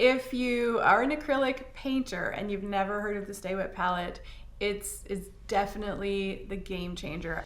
If you are an acrylic painter and you've never heard of the sta-wet palette, it's definitely the game changer.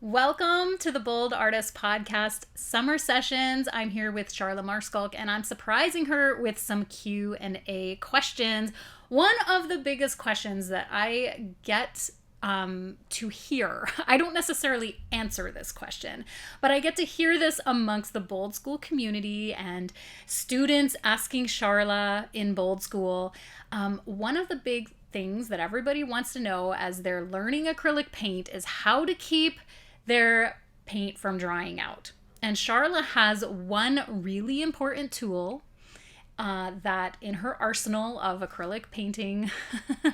Welcome to the Bold Artist Podcast Summer Sessions. I'm here with Sharla Marskalk, and I'm surprising her with some Q&A questions. One of the biggest questions that I get to hear, I don't necessarily answer this question, but I get to hear this amongst the Bold School community and students asking Sharla in Bold School. One of the big things that everybody wants to know as they're learning acrylic paint is how to keep their paint from drying out. And Sharla has one really important tool that in her arsenal of acrylic painting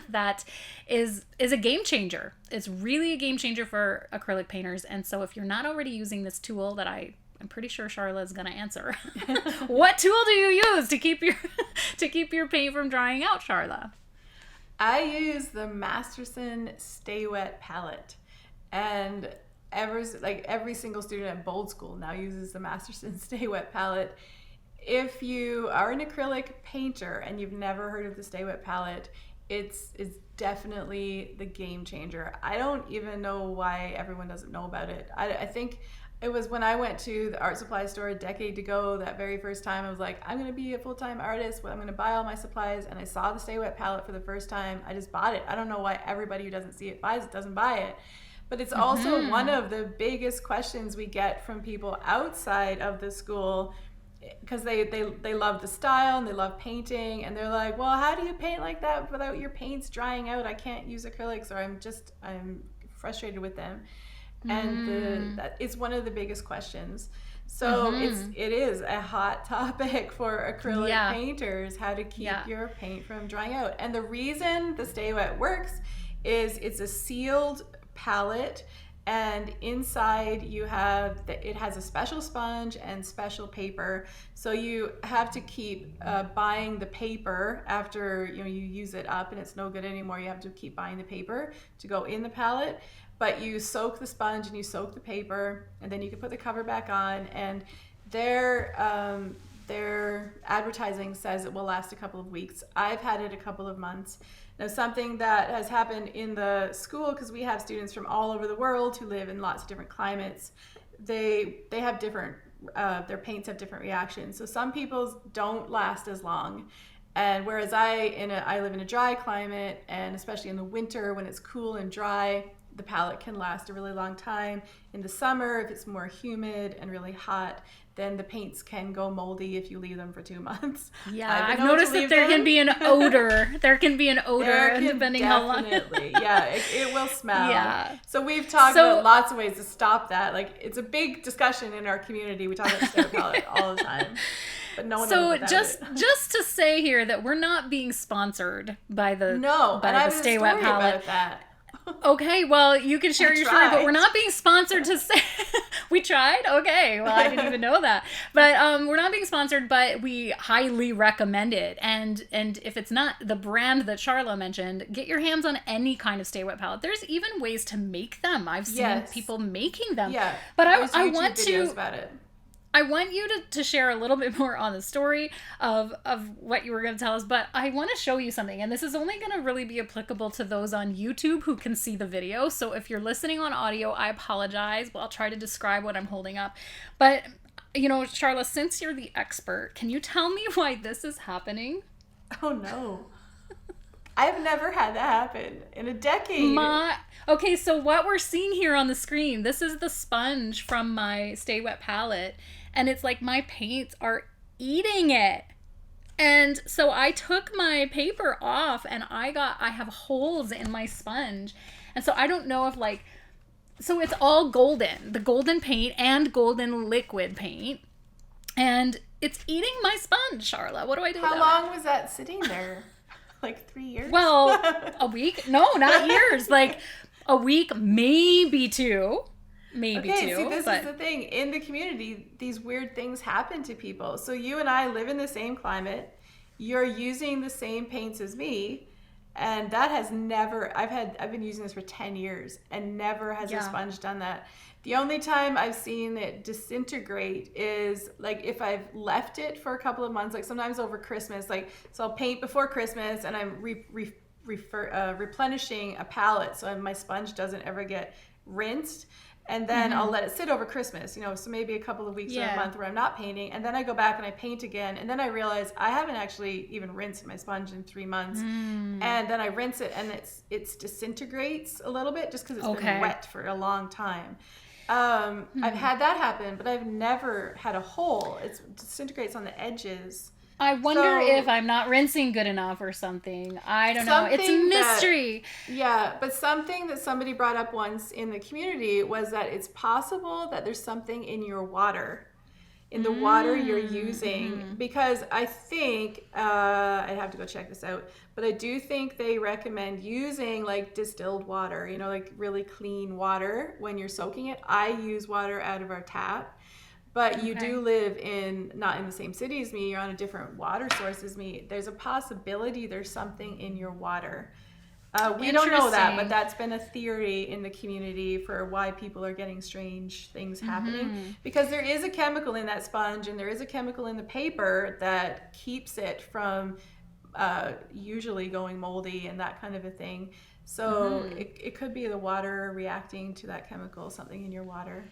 that is a game changer. It's really a game changer for acrylic painters. And so if you're not already using this tool that I'm pretty sure Sharla is going to answer, what tool do you use to keep your paint from drying out, Sharla? I use the Masterson sta-wet palette, and every single student at Bold School now uses the Masterson sta-wet palette. If you are an acrylic painter and you've never heard of the sta-wet palette, it's definitely the game changer. I don't even know why everyone doesn't know about it. I think it was when I went to the art supply store a decade ago, that very first time I was like, I'm going to be a full-time artist, I'm going to buy all my supplies, and I saw the sta-wet palette for the first time. I just bought it. I don't know why everybody who doesn't see it doesn't buy it. But it's also one of the biggest questions we get from people outside of the school, because they love the style and they love painting, and they're like, well, how do you paint like that without your paints drying out? I can't use acrylics, or I'm frustrated with them. And that is one of the biggest questions. So it is a hot topic for acrylic painters, how to keep your paint from drying out. And the reason the sta-wet works is it's a sealed palette, and inside it has a special sponge and special paper. So you have to keep buying the paper after you use it up and it's no good anymore. You have to keep buying the paper to go in the palette. But you soak the sponge and you soak the paper, and then you can put the cover back on. And their advertising says it will last a couple of weeks. I've had it a couple of months. Now, something that has happened in the school, because we have students from all over the world who live in lots of different climates, they have different, their paints have different reactions. So some people's don't last as long. And whereas I live in a dry climate, and especially in the winter when it's cool and dry, the palette can last a really long time. In the summer, if it's more humid and really hot, then the paints can go moldy if you leave them for 2 months. Yeah, I've noticed that there can be an odor. There can be an odor depending how long. Definitely, yeah, it will smell. Yeah. So we've talked about lots of ways to stop that. Like, it's a big discussion in our community. We talk about the sta-wet palette all the time. But no one knows about just to say here that we're not being sponsored by the sta-wet palette. About that. Okay, well, you can share your story, but we're not being sponsored to say. We tried? Okay, well, I didn't even know that. But we're not being sponsored, but we highly recommend it. And if it's not the brand that Sharla mentioned, get your hands on any kind of sta-wet palette. There's even ways to make them. I've seen people making them. Yeah, but I want videos about it. I want you to share a little bit more on the story of what you were going to tell us, but I want to show you something, and this is only going to really be applicable to those on YouTube who can see the video. So if you're listening on audio, I apologize. Well, I'll try to describe what I'm holding up. But, Sharla, since you're the expert, can you tell me why this is happening? Oh, no. I've never had that happen in a decade. Okay, so what we're seeing here on the screen, this is the sponge from my sta-wet palette, and it's like my paints are eating it. And so I took my paper off, and I have holes in my sponge. And so I don't know if so it's all golden, the golden paint and golden liquid paint. And it's eating my sponge, Sharla. What do I do? How long was that sitting there? Like 3 years? Well, a week? No, not years. Like a week, maybe 2. maybe okay, two. see, this is the thing. In the community, these weird things happen to people. So you and I live in the same climate. You're using the same paints as me. And that has never, I've been using this for 10 years and never has a sponge done that. The only time I've seen it disintegrate is like if I've left it for a couple of months, like sometimes over Christmas, like, so I'll paint before Christmas and I'm replenishing a palette so my sponge doesn't ever get rinsed. And then I'll let it sit over Christmas, so maybe a couple of weeks or a month where I'm not painting. And then I go back and I paint again. And then I realize I haven't actually even rinsed my sponge in 3 months. And then I rinse it and it's disintegrates a little bit just because it's been wet for a long time. I've had that happen, but I've never had a hole. It disintegrates on the edges. I wonder if I'm not rinsing good enough or something. I don't know. It's a mystery. But something that somebody brought up once in the community was that it's possible that there's something in your water, in the water you're using. Because I think, I'd have to go check this out, but I do think they recommend using like distilled water, like really clean water when you're soaking it. I use water out of our tap. But you do live not in the same city as me, you're on a different water source as me. There's a possibility there's something in your water. We don't know that, but that's been a theory in the community for why people are getting strange things happening. Because there is a chemical in that sponge and there is a chemical in the paper that keeps it from usually going moldy and that kind of a thing. So it could be the water reacting to that chemical, something in your water.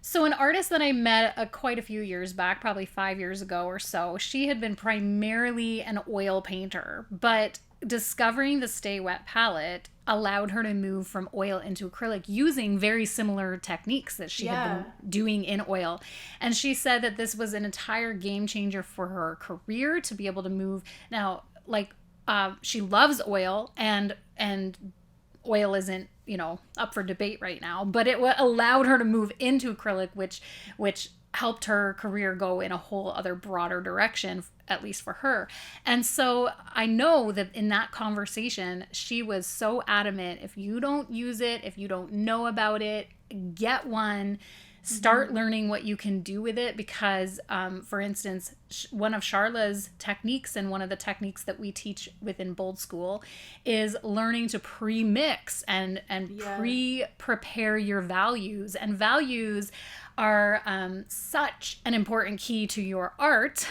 So an artist that I met quite a few years back, probably 5 years ago or so, she had been primarily an oil painter, but discovering the sta-wet palette allowed her to move from oil into acrylic using very similar techniques that she had been doing in oil. And she said that this was an entire game changer for her career to be able to move. Now, she loves oil and oil isn't, up for debate right now, but it allowed her to move into acrylic, which helped her career go in a whole other broader direction, at least for her. And so I know that in that conversation, she was so adamant, if you don't use it, if you don't know about it, get one. Start learning what you can do with it because, for instance, one of Sharla's techniques and one of the techniques that we teach within Bold School is learning to pre-mix and pre-prepare your values. And values are such an important key to your art.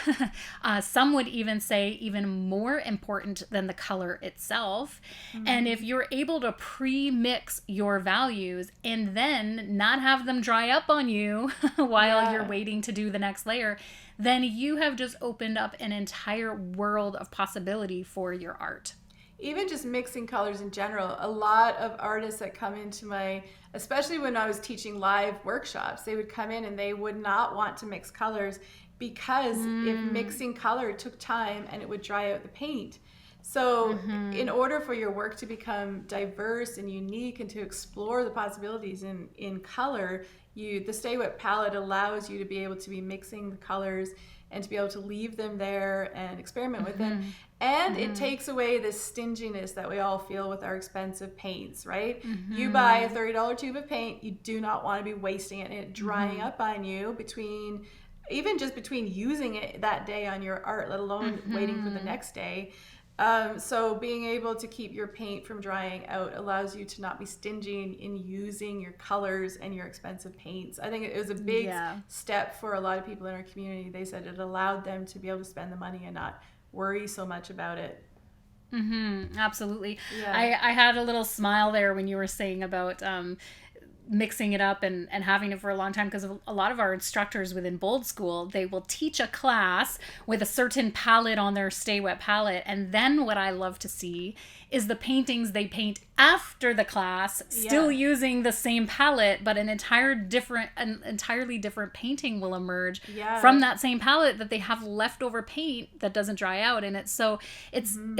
Some would even say even more important than the color itself. And if you're able to pre-mix your values and then not have them dry up on you while you're waiting to do the next layer, then you have just opened up an entire world of possibility for your art. Even just mixing colors in general, a lot of artists that come into especially when I was teaching live workshops, they would come in and they would not want to mix colors because if mixing color took time and it would dry out the paint. So in order for your work to become diverse and unique and to explore the possibilities in color, the sta-wet palette allows you to be able to be mixing the colors and to be able to leave them there and experiment with them. And it takes away this stinginess that we all feel with our expensive paints, right? You buy a $30 tube of paint, you do not want to be wasting it and it drying up on you between using it that day on your art, let alone waiting for the next day. So being able to keep your paint from drying out allows you to not be stingy in using your colors and your expensive paints. I think it was a big step for a lot of people in our community. They said it allowed them to be able to spend the money and not worry so much about it. Absolutely. I had a little smile there when you were saying about mixing it up and having it for a long time, because a lot of our instructors within Bold School, they will teach a class with a certain palette on their sta-wet palette, and then what I love to see is the paintings they paint after the class, still using the same palette, but an entirely different painting will emerge from that same palette that they have leftover paint that doesn't dry out. And it's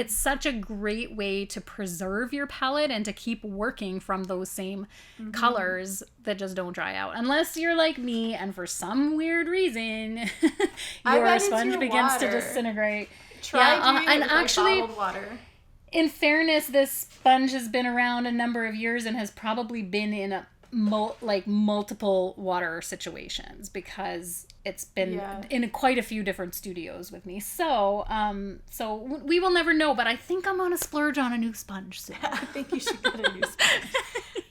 such a great way to preserve your palette and to keep working from those same colors that just don't dry out. Unless you're like me and for some weird reason your sponge begins to disintegrate. Try doing it with bottled water. In fairness, this sponge has been around a number of years and has probably been in multiple water situations because it's been in quite a few different studios with me. So we will never know, but I think I'm gonna splurge on a new sponge soon. I think you should get a new sponge.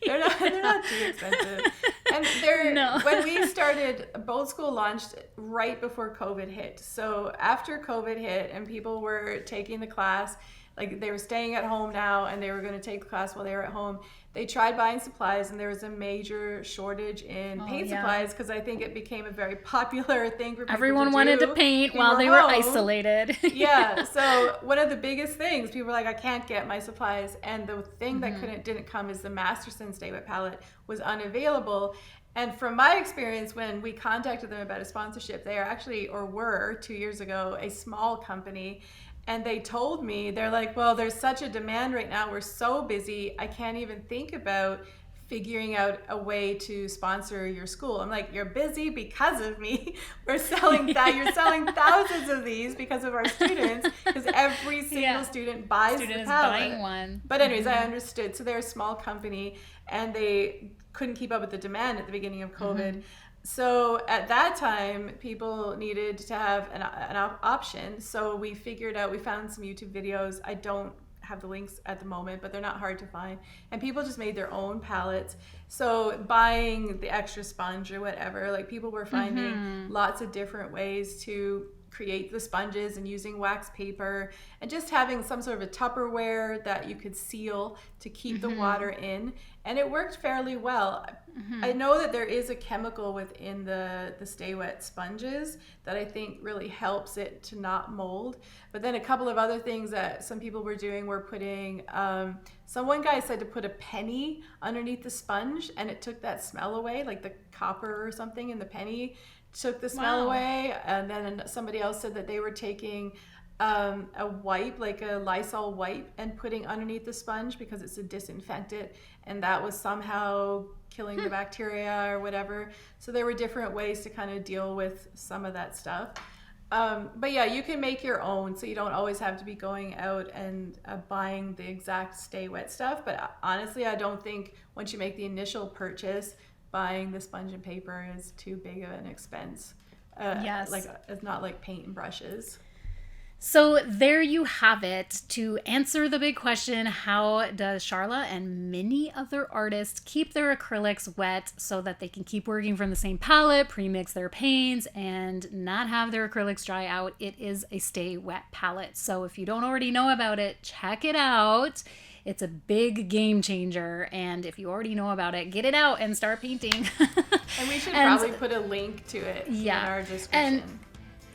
They're not too expensive. And when we started, Bold School launched right before COVID hit. So after COVID hit and people were taking the class, like they were staying at home now and they were going to take the class while they were at home, they tried buying supplies and there was a major shortage in paint supplies because I think it became a very popular thing for people Everyone wanted to paint while they were isolated. Yeah. So one of the biggest things, people were like, I can't get my supplies. And the thing that didn't come is the Masterson Stay-Wet palette was unavailable. And from my experience, when we contacted them about a sponsorship, they are actually, or were 2 years ago, a small company. And they told me, they're like, well, there's such a demand right now. We're so busy. I can't even think about figuring out a way to sponsor your school. I'm like, you're busy because of me. We're selling that. You're selling thousands of these because of our students, because every single student buys the palette. Buying one. But anyways, I understood. So they're a small company and they couldn't keep up with the demand at the beginning of COVID. So at that time, people needed to have an option. So we found some YouTube videos. I don't have the links at the moment, but they're not hard to find. And people just made their own palettes. So buying the extra sponge or whatever, like people were finding lots of different ways to create the sponges and using wax paper and just having some sort of a Tupperware that you could seal to keep the water in. And it worked fairly well. I know that there is a chemical within the Stay-Wet sponges that I think really helps it to not mold. But then a couple of other things that some people were doing were putting, one guy said to put a penny underneath the sponge and it took that smell away, like the copper or something in the penny took the smell away. And then somebody else said that they were taking a wipe, like a Lysol wipe, and putting underneath the sponge because it's a disinfectant, and that was somehow killing the bacteria or whatever. So there were different ways to kind of deal with some of that stuff. But yeah, you can make your own, so you don't always have to be going out and buying the exact Stay-Wet stuff. But honestly, I don't think once you make the initial purchase, buying the sponge and paper is too big of an expense. Like it's not like paint and brushes. So there you have it. To answer the big question, how does Sharla and many other artists keep their acrylics wet so that they can keep working from the same palette, pre-mix their paints, and not have their acrylics dry out? It is a Stay-Wet palette. So if you don't already know about it, check it out. It's a big game changer. And if you already know about it, get it out and start painting. And we should probably put a link to it in our description.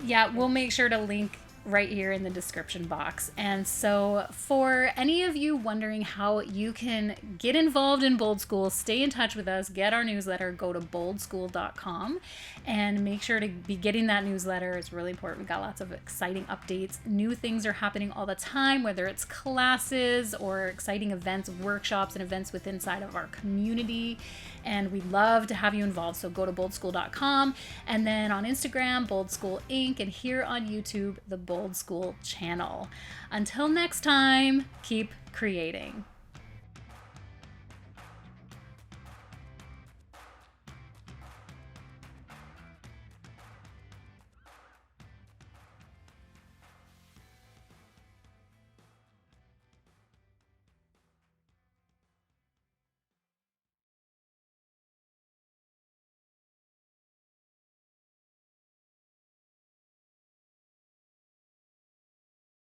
And we'll make sure to link right here in the description box. And so for any of you wondering how you can get involved in Bold School, stay in touch with us, get our newsletter, go to boldschool.com and make sure to be getting that newsletter. It's really important. We've got lots of exciting updates. New things are happening all the time, whether it's classes or exciting events, workshops, and events within inside of our community. And we'd love to have you involved. So go to boldschool.com, and then on Instagram, Bold School Inc., and here on YouTube, the Bold School channel. Until next time, keep creating.